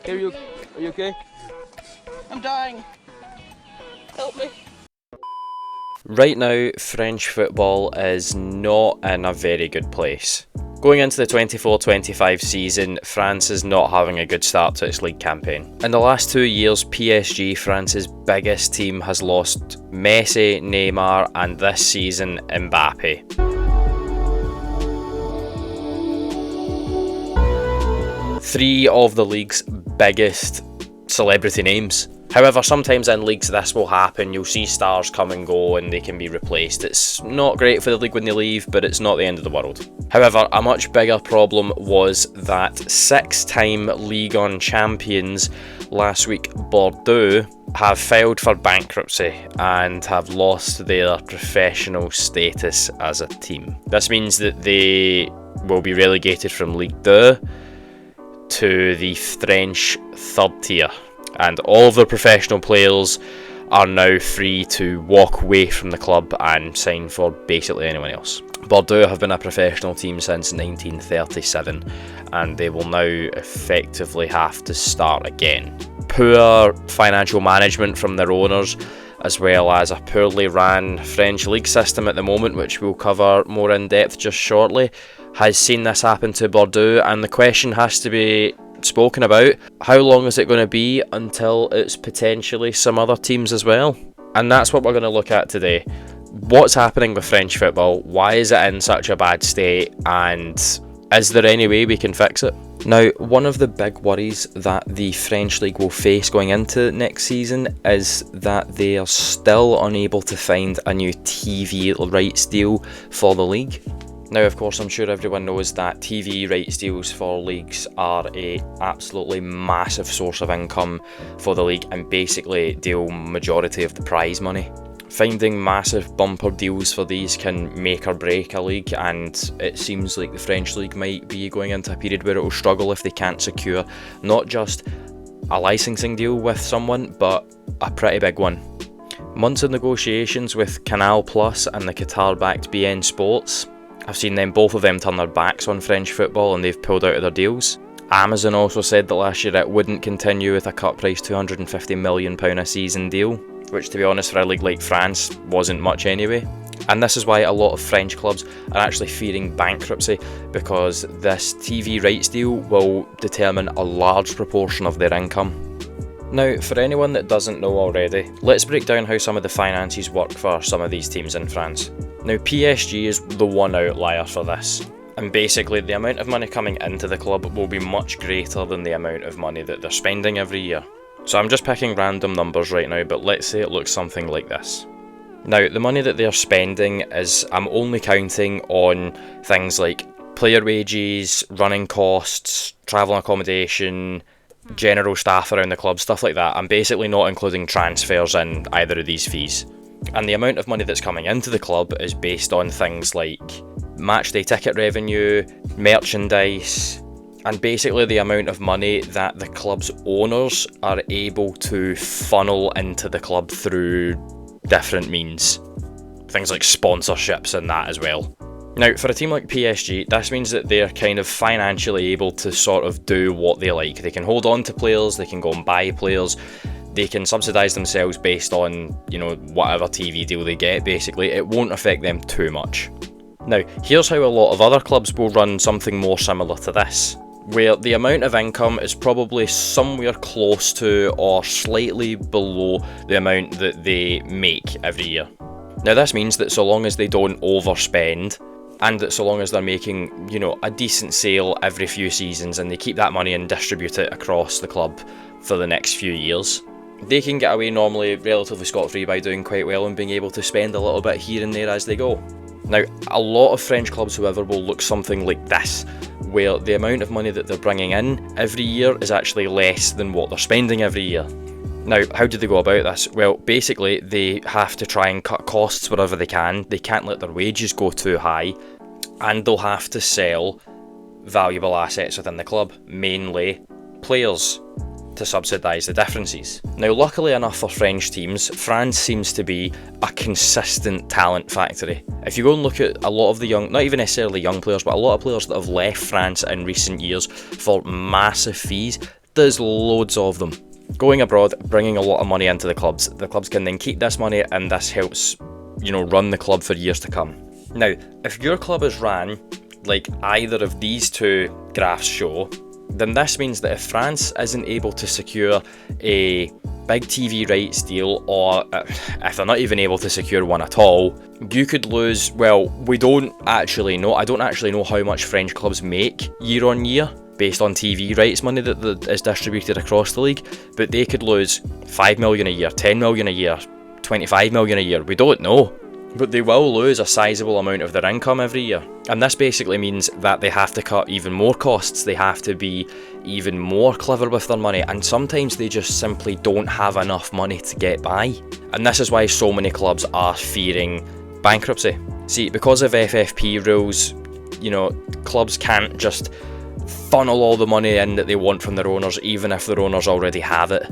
Are you okay? I'm dying. Help me. Right now, French football is not in a very good place. Going into the 24-25 season, France is not having a good start to its league campaign. In the last 2 years, PSG, France's biggest team, has lost Messi, Neymar, and this season, Mbappe. Three of the league's biggest celebrity names. However, sometimes in leagues this will happen. You'll see stars come and go and they can be replaced. It's not great for the league when they leave, but it's not the end of the world. However, a much bigger problem was that six-time Ligue 1 champions last week, Bordeaux, have filed for bankruptcy and have lost their professional status as a team. This means that they will be relegated from Ligue 2 to the French third tier. And all of their professional players are now free to walk away from the club and sign for basically anyone else. Bordeaux have been a professional team since 1937 and they will now effectively have to start again. Poor financial management from their owners, as well as a poorly ran French league system at the moment, which we'll cover more in depth just shortly, has seen this happen to Bordeaux, and the question has to be spoken about: how long is it going to be until it's potentially some other teams as well? And that's what we're going to look at today. What's happening with French football? Why is it in such a bad state? And is there any way we can fix it? Now, one of the big worries that the French league will face going into next season is that they are still unable to find a new TV rights deal for the league. Now, of course, I'm sure everyone knows that TV rights deals for leagues are a absolutely massive source of income for the league and basically deal majority of the prize money. Finding massive bumper deals for these can make or break a league, and it seems like the French league might be going into a period where it will struggle if they can't secure not just a licensing deal with someone, but a pretty big one. Months of negotiations with Canal Plus and the Qatar-backed BN Sports. I've seen both of them turn their backs on French football and they've pulled out of their deals. Amazon also said that last year it wouldn't continue with a cut price £250 million a season deal, which, to be honest, for a league like France wasn't much anyway. And this is why a lot of French clubs are actually fearing bankruptcy, because this TV rights deal will determine a large proportion of their income. Now, for anyone that doesn't know already, let's break down how some of the finances work for some of these teams in France. Now, PSG is the one outlier for this, and basically the amount of money coming into the club will be much greater than the amount of money that they're spending every year. So I'm just picking random numbers right now, but let's say it looks something like this. Now, the money that they're spending is, I'm only counting on things like player wages, running costs, travel and accommodation, general staff around the club, stuff like that. I'm basically not including transfers in either of these fees. And the amount of money that's coming into the club is based on things like matchday ticket revenue, merchandise, and basically the amount of money that the club's owners are able to funnel into the club through different means. Things like sponsorships and that as well. Now, for a team like PSG, this means that they're kind of financially able to sort of do what they like. They can hold on to players, they can go and buy players, they can subsidise themselves based on, whatever TV deal they get, basically. It won't affect them too much. Now, here's how a lot of other clubs will run something more similar to this, where the amount of income is probably somewhere close to or slightly below the amount that they make every year. Now, this means that so long as they don't overspend, and that so long as they're making, a decent sale every few seasons and they keep that money and distribute it across the club for the next few years, they can get away normally relatively scot-free by doing quite well and being able to spend a little bit here and there as they go. Now, a lot of French clubs, however, will look something like this, where the amount of money that they're bringing in every year is actually less than what they're spending every year. Now, how do they go about this? Well, basically, they have to try and cut costs wherever they can. They can't let their wages go too high, and they'll have to sell valuable assets within the club, mainly players, to subsidise the differences. Now, luckily enough for French teams, France seems to be a consistent talent factory. If you go and look at a lot of the young, not even necessarily young players, but a lot of players that have left France in recent years for massive fees, There's loads of them. Going abroad, bringing a lot of money into the clubs. The clubs can then keep this money, and this helps, run the club for years to come. Now, if your club is ran like either of these two graphs show, then this means that if France isn't able to secure a big TV rights deal, or if they're not even able to secure one at all, you could lose, well, we don't actually know. I don't actually know how much French clubs make year on year based on TV rights money that is distributed across the league, but they could lose 5 million a year, 10 million a year, 25 million a year. We don't know. But they will lose a sizable amount of their income every year. And this basically means that they have to cut even more costs, they have to be even more clever with their money, and sometimes they just simply don't have enough money to get by. And this is why so many clubs are fearing bankruptcy. See, because of FFP rules, clubs can't just funnel all the money in that they want from their owners, even if their owners already have it.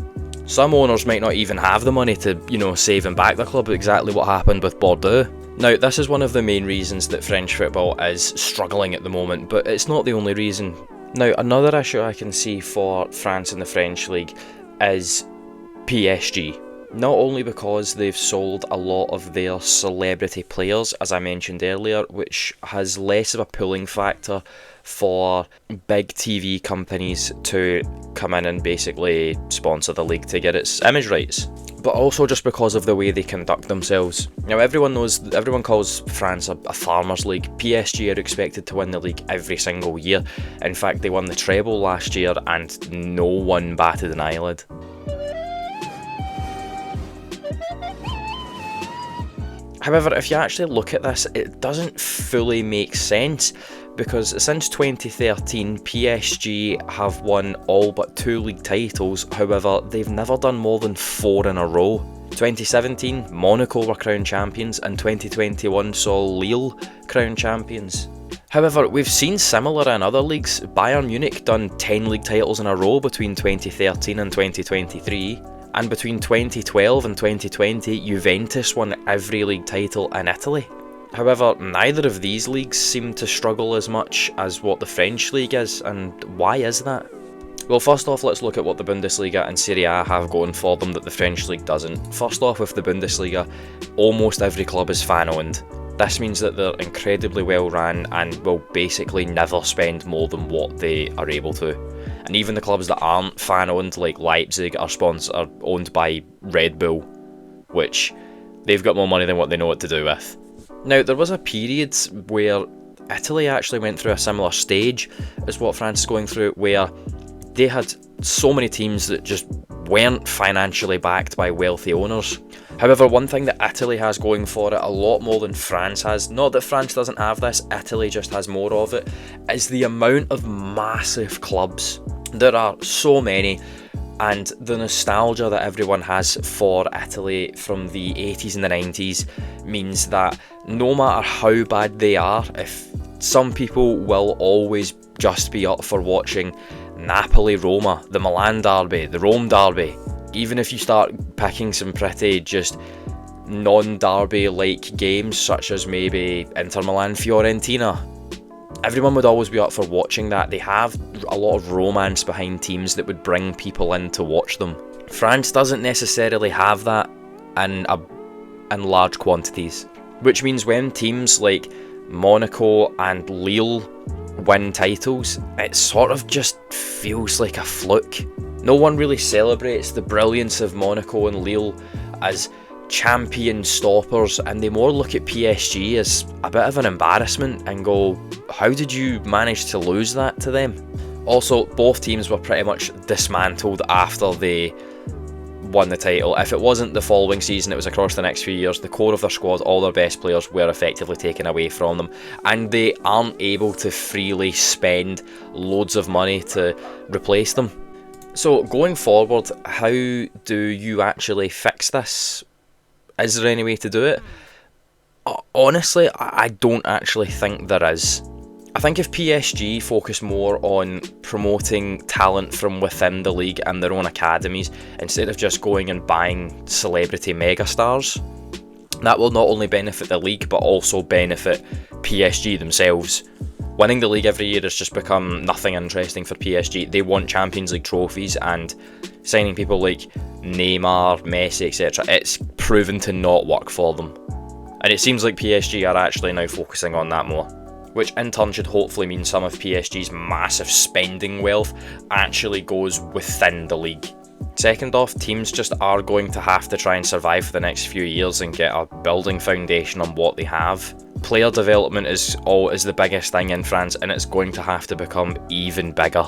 Some owners might not even have the money to, save and back the club, exactly what happened with Bordeaux. Now, this is one of the main reasons that French football is struggling at the moment, but it's not the only reason. Now, another issue I can see for France in the French league is PSG. Not only because they've sold a lot of their celebrity players, as I mentioned earlier, which has less of a pulling factor for big TV companies to come in and basically sponsor the league to get its image rights, but also just because of the way they conduct themselves. Now, everyone calls France a farmers' league. PSG are expected to win the league every single year. In fact, they won the treble last year and no one batted an eyelid. However, if you actually look at this, it doesn't fully make sense, because since 2013, PSG have won all but 2 league titles. However, they've never done more than 4 in a row. 2017, Monaco were crowned champions, and 2021 saw Lille crowned champions. However, we've seen similar in other leagues. Bayern Munich done 10 league titles in a row between 2013 and 2023. And between 2012 and 2020, Juventus won every league title in Italy. However, neither of these leagues seem to struggle as much as what the French league is, and why is that? Well, first off, let's look at what the Bundesliga and Serie A have going for them that the French league doesn't. First off, with the Bundesliga, almost every club is fan-owned. This means that they're incredibly well ran and will basically never spend more than what they are able to. And even the clubs that aren't fan-owned, like Leipzig, are owned by Red Bull, which they've got more money than what they know what to do with. Now, there was a period where Italy actually went through a similar stage as what France is going through, where they had so many teams that just weren't financially backed by wealthy owners. However, one thing that Italy has going for it a lot more than France has, not that France doesn't have this, Italy just has more of it, is the amount of massive clubs. There are so many, and the nostalgia that everyone has for Italy from the 80s and the 90s means that no matter how bad they are, if some people will always just be up for watching Napoli-Roma, the Milan derby, the Rome derby. Even if you start picking some pretty just non-derby-like games, such as maybe Inter Milan-Fiorentina, everyone would always be up for watching that. They have a lot of romance behind teams that would bring people in to watch them. France doesn't necessarily have that in large quantities, which means when teams like Monaco and Lille win titles, it sort of just feels like a fluke. No one really celebrates the brilliance of Monaco and Lille as champion stoppers, and they more look at PSG as a bit of an embarrassment and go, how did you manage to lose that to them? Also, both teams were pretty much dismantled after they won the title. If it wasn't the following season, it was across the next few years. The core of their squad, all their best players, were effectively taken away from them, and they aren't able to freely spend loads of money to replace them. So going forward, how do you actually fix this? Is there any way to do it? Honestly, I don't actually think there is. I think if PSG focus more on promoting talent from within the league and their own academies, instead of just going and buying celebrity megastars, that will not only benefit the league but also benefit PSG themselves. Winning the league every year has just become nothing interesting for PSG. They want Champions League trophies, and signing people like Neymar, Messi, etc., it's proven to not work for them. And it seems like PSG are actually now focusing on that more, which in turn should hopefully mean some of PSG's massive spending wealth actually goes within the league. Second off, teams just are going to have to try and survive for the next few years and get a building foundation on what they have. Player development is the biggest thing in France, and it's going to have to become even bigger.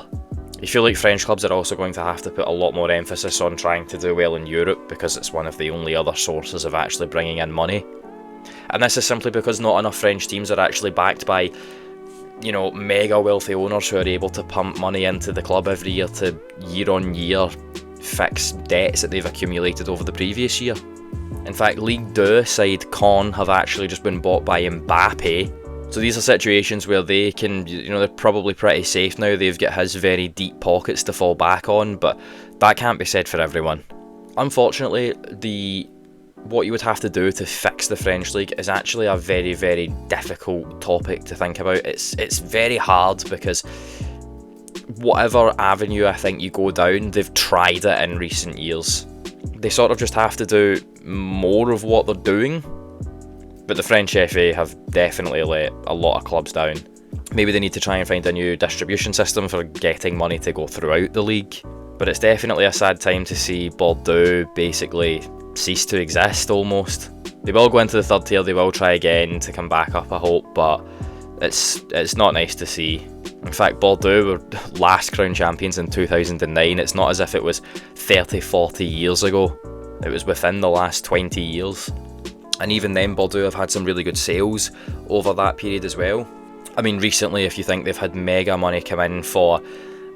I feel like French clubs are also going to have to put a lot more emphasis on trying to do well in Europe, because it's one of the only other sources of actually bringing in money. And this is simply because not enough French teams are actually backed by, you know, mega wealthy owners who are able to pump money into the club every year to year on year fix debts that they've accumulated over the previous year. In fact, Ligue 2 side Caen have actually just been bought by Mbappe. So these are situations where they can, you know, they're probably pretty safe now. They've got his very deep pockets to fall back on, but that can't be said for everyone. Unfortunately, what you would have to do to fix the French league is actually a very, very difficult topic to think about. It's very hard because whatever avenue I think you go down, they've tried it in recent years. They sort of just have to do more of what they're doing, but the French FA have definitely let a lot of clubs down. Maybe they need to try and find a new distribution system for getting money to go throughout the league, but it's definitely a sad time to see Bordeaux basically cease to exist almost. They will go into the third tier, they will try again to come back up, I hope, but it's not nice to see. In fact, Bordeaux were last crowned champions in 2009. It's not as if it was 30-40 years ago. It was within the last 20 years. And even then, Bordeaux have had some really good sales over that period as well. I mean, recently, if you think they've had mega money come in for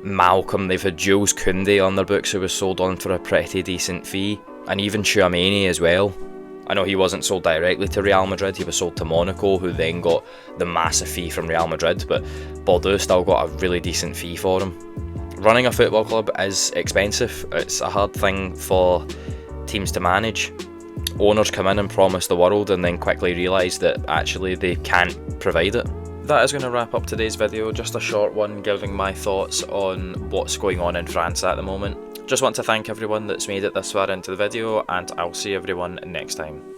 Malcolm, they've had Jules Koundé on their books who was sold on for a pretty decent fee. And even Tchouaméni as well. I know he wasn't sold directly to Real Madrid, he was sold to Monaco, who then got the massive fee from Real Madrid, but Bordeaux still got a really decent fee for him. Running a football club is expensive. It's a hard thing for teams to manage. Owners come in and promise the world and then quickly realise that actually they can't provide it. That is going to wrap up today's video, just a short one giving my thoughts on what's going on in France at the moment. Just want to thank everyone that's made it this far into the video, and I'll see everyone next time.